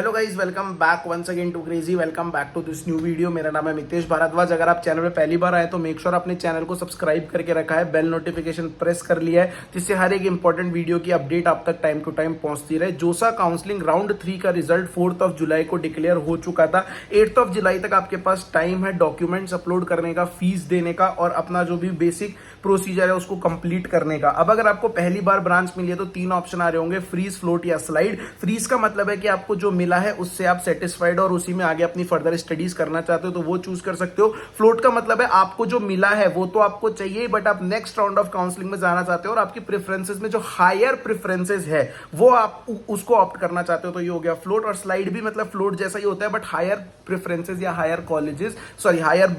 Hello guys, welcome back once again to crazy. Welcome back to this new video. मेरा नाम है मितेश भारद्वाज। अगर आप चैनल पे पहली बार आए तो मेक श्योर अपने चैनल को सब्सक्राइब करके रखा है, बेल नोटिफिकेशन प्रेस कर लिया है, जिससे हर एक इंपॉर्टेंट वीडियो की अपडेट आप तक टाइम टू टाइम पहुंचती रहे। जोसा काउंसलिंग राउंड 3 का रिजल्ट 4 जुलाई को डिक्लेयर हो चुका था। 8 जुलाई तक आपके पास टाइम है डॉक्यूमेंट्स अपलोड करने का, फीस देने का और अपना जो भी बेसिक प्रोसीजर है उसको कंप्लीट करने का। अब अगर आपको पहली बार ब्रांच मिली है तो 3 ऑप्शन आ रहे होंगे, फ्रीज, फ्लोट या स्लाइड। फ्रीज का मतलब है कि आपको जो मिला है उससे आप सेटिस्फाइड और उसी में आगे अपनी फर्दर स्टडीज करना चाहते हो तो वो चूज कर सकते हो। फ्लोट का मतलब है आपको जो मिला है वो तो आपको चाहिए, बट आप नेक्स्ट राउंड ऑफ काउंसलिंग में जाना चाहते हो और आपकी प्रेफरेंसेस में जो हायर प्रेफरेंसेस है वो आप उसको ऑप्ट करना चाहते हो, तो ये हो गया फ्लोट। और स्लाइड भी मतलब फ्लोट जैसा ही होता है, बट हायर प्रेफरेंसेस या higher colleges, sorry higher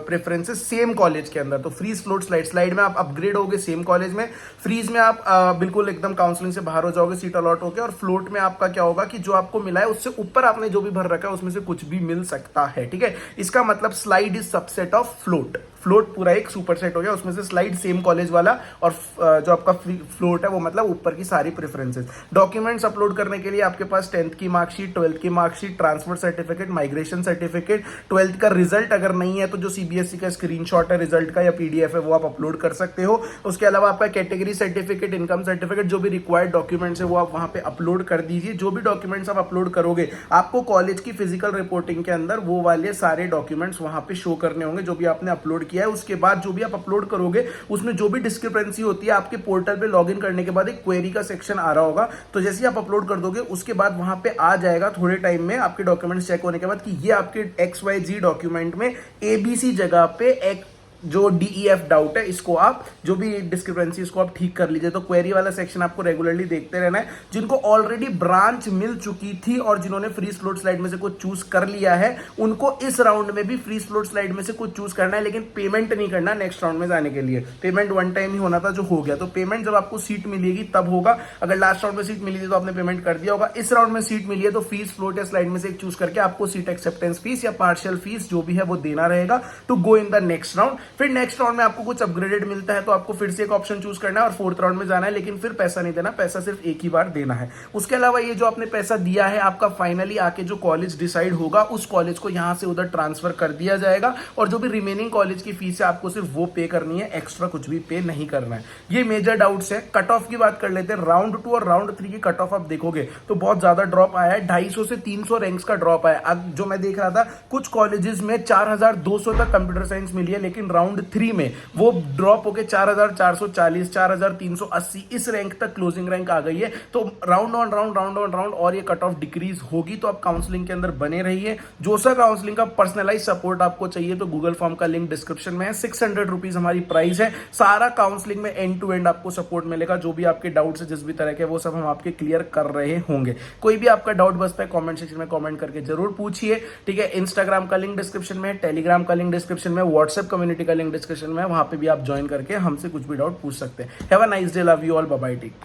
preferences same college के अंदर। तो फ्रीज, फ्लोट, स्लाइड। स्लाइड में आप अपग्रेड होगे सेम कॉलेज में, फ्रीज में आप बिल्कुल एकदम काउंसलिंग से बाहर हो जाओगे सीट अलॉट होके, और फ्लोट में आपका क्या होगा कि जो आपको मिला है उससे ऊपर आपने जो भी भर रखा है उसमें से कुछ भी मिल सकता है। ठीक है, इसका मतलब slide is subset of float. Float पूरा एक सुपरसेट हो गया, उसमें से स्लाइड सेम कॉलेज वाला, और जो आपका फ्लोट है वो मतलब ऊपर की सारी प्रेफरेंसेस। डॉक्यूमेंट्स अपलोड करने के लिए आपके पास 10th की मार्कशीट, 12th की marksheet, transfer certificate, migration certificate, 12th का रिजल्ट अगर नहीं है तो जो सीबीएसई का स्क्रीनशॉट है रिजल्ट का या पीडीएफ है वो आप अपलोड कर सकते हो। उसके अलावा आपका कैटेगरी सर्टिफिकेट, इनकम सर्टिफिकेट, जो भी रिक्वायर्ड डॉक्यूमेंट्स है वो आप वहां पे अपलोड कर दीजिए। जो भी डॉक्यूमेंट्स आप अपलोड करोगे आपको कॉलेज की फिजिकल रिपोर्टिंग के अंदर वो वाले सारे डॉक्यूमेंट्स वहां पे शो करने होंगे जो भी आपने अपलोड किया है। उसके बाद जो भी आप अपलोड करोगे उसमें जो भी डिस्क्रिपेंसी होती है आपके पोर्टल पे लॉगिन करने के बाद एक क्वेरी का सेक्शन आ रहा होगा, तो जैसे ही आप अपलोड कर दोगे उसके बाद वहां पे आ जाएगा थोड़े टाइम में आपके डॉक्यूमेंट्स चेक होने के बाद कि ये आपके XYZ डॉक्यूमेंट में ABC जगह पे एक जो DEF डाउट है इसको आप जो भी डिस्क्रिपेंसी इसको आप ठीक कर लीजिए। तो क्वेरी वाला सेक्शन आपको रेगुलरली देखते रहना है। जिनको ऑलरेडी ब्रांच मिल चुकी थी और जिन्होंने फ्रीज, फ्लोट, स्लाइड में से कुछ चूज कर लिया है उनको इस राउंड में भी फ्रीज, फ्लोट, स्लाइड में से कुछ चूज करना है, लेकिन पेमेंट नहीं करना नेक्स्ट राउंड में जाने के लिए। पेमेंट वन टाइम ही होना था जो हो गया, तो पेमेंट जब आपको सीट मिलेगी तब होगा। अगर लास्ट राउंड में सीट मिली थी तो आपने पेमेंट कर दिया होगा। इस राउंड में सीट मिली है तो फीस, फ्लोट या स्लाइड में से एक चूज करके आपको सीट एक्सेप्टेंस फीस या पार्शियल फीस जो भी है वो देना रहेगा to go in the next round. फिर नेक्स्ट राउंड में आपको कुछ अपग्रेडेड मिलता है तो आपको फिर से एक ऑप्शन चूज करना है और 4th राउंड में जाना है, लेकिन फिर पैसा नहीं देना, पैसा सिर्फ एक ही बार देना है। उसके अलावा ये जो आपने पैसा दिया है आपका फाइनली आके जो कॉलेज डिसाइड होगा उस कॉलेज को यहां से उधर ट्रांसफर कर दिया जाएगा, और जो भी रिमेनिंग कॉलेज की फीस है आपको सिर्फ वो पे करनी है, एक्स्ट्रा कुछ भी पे नहीं करना है। ये मेजर डाउट्स है। कट ऑफ की बात कर लेते हैं। राउंड 2 और राउंड 3 की कट ऑफ आप देखोगे तो बहुत ज्यादा ड्रॉप आया है, 250 से 300 रैंक्स का ड्रॉप आया। अब जो मैं देख रहा था कुछ कॉलेजेस में 4200 तक कंप्यूटर साइंस मिली है, लेकिन राउंड 3 में वो ड्रॉप होके 4440, 4380 इस रैंक तक क्लोजिंग रैंक आ गई है। तो राउंड ऑन राउंड और ये कट ऑफ डिक्रीज होगी, तो आप काउंसलिंग के अंदर बने रहिए। जोसा काउंसलिंग का पर्सनलाइज सपोर्ट आपको चाहिए तो गूगल फॉर्म का लिंक डिस्क्रिप्शन में है। 600 रुपीज हमारी प्राइस है। सारा काउंसलिंग में एंड टू एंड आपको सपोर्ट मिलेगा। जो भी आपके डाउट्स है जिस भी तरह के वो सब हम आपके क्लियर कर रहे होंगे। कोई भी आपका डाउट बचता है कॉमेंट सेक्शन में कॉमेंट करके जरूर पूछिए। ठीक है, इंस्टाग्राम का लिंक डिस्क्रिप्शन में है, टेलीग्राम का लिंक डिस्क्रिप्शन में, व्हाट्सएप कम्युनिटी का लिंक डिस्क्रिप्शन में, वहां पे भी आप ज्वाइन करके हमसे कुछ भी डाउट पूछ सकते हैं। Have a nice day, love you all, bye bye, take care.